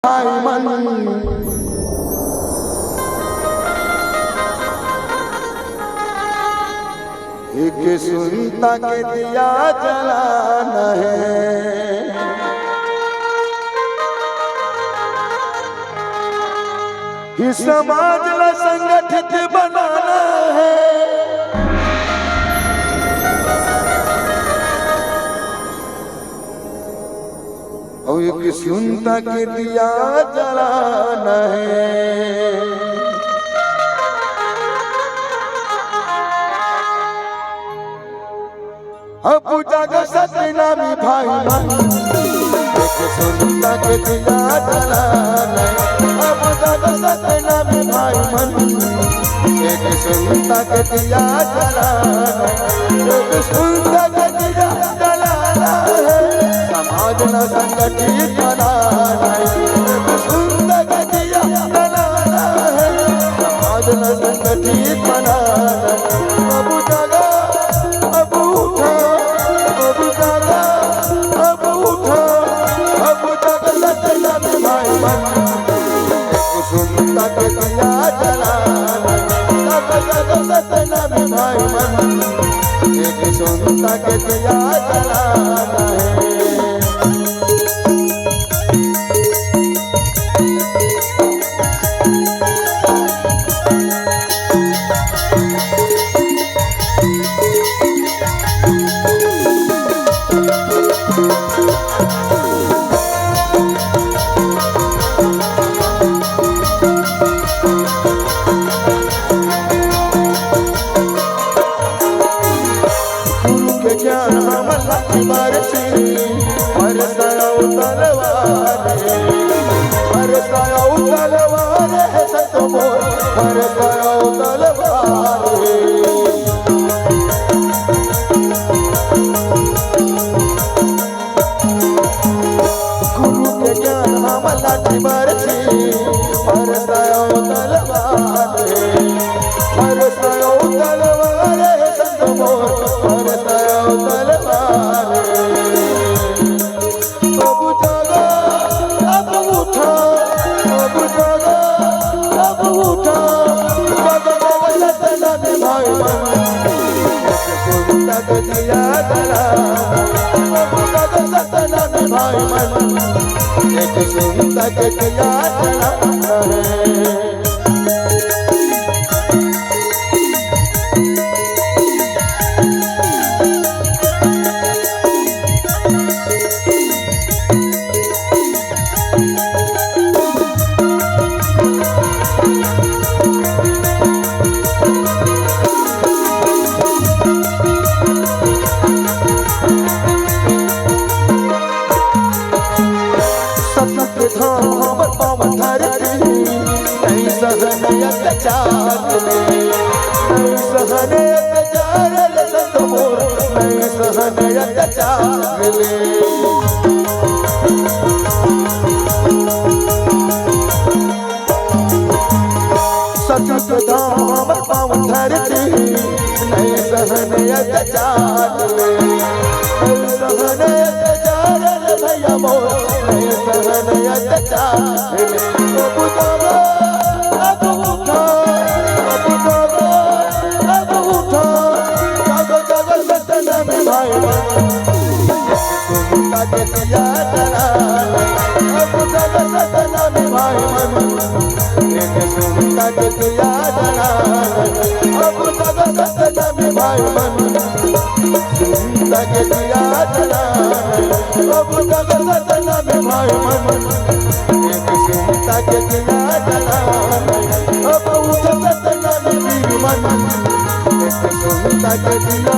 भाई मन एक सुनता के दिया जलाना है, इस समाज ला संगठित बनाना है। और एक सुनता के दिया जलाना है। अब जाग सतनामी भाई मन एक सुनता के दिया जलाना है। अब जाग सतनामी भाई मन एक सुनता के दिया जलाना है। एक सुनता के दिया जलाना है, समाज न संगठित बनाना है। एक सुनता के दिया जलाना है, समाज न संगठित बनाना है। अब जागा अब उठा, अब जागा अब उठा, अब जागा सतनामी भाई मन एक सुनता के दिया जलाना है। अब जागा सतनामी भाई मन एक सुनता के दिया जलाना है। ज्ञान हमला बरसी बरसाओ तलवारे, बरसाओ तलवारे संत मोर, बरसाओ तलवारे। गुरु के ज्ञान हमला बरसी बरसाओ तलवारे, बरसाओ तलवारे संत मोर, बरसाओ तलवारे। अब जागा अब उठा, अब जागा अब उठा, जागा सतनामी भाई मन एक सुनता के दिया जलाना। अब जागा सतनामी भाई मन एक सुनता के दिया जलाना है। धाम पावन धरती नहीं सहन अत्याचार ले, नहीं सहन अत्याचार ले संत मोर, नहीं सहन अत्याचार ले। सतयुग धाम पावन धरती नहीं सहन अत्याचार ले, नहीं सहन अत्याचार ले भैया मोर, नहीं सहन अत्याचार ले। अब जागा अब उठा, अब जागा अब उठा, जागा जागा सतनामी भाई मन एक सुनता के दिया जलाना है। अब जागा सतनामी भाई मन एक सुनता के दिया जलाना है। अब जागा सतनामी भाई मन सुनता के दिया जलाना है। अब जागा सतनामी भाई मन एक सुनता के दिया जलाना है। अब उठ सतनामी वीर मन एक सुनता के दिया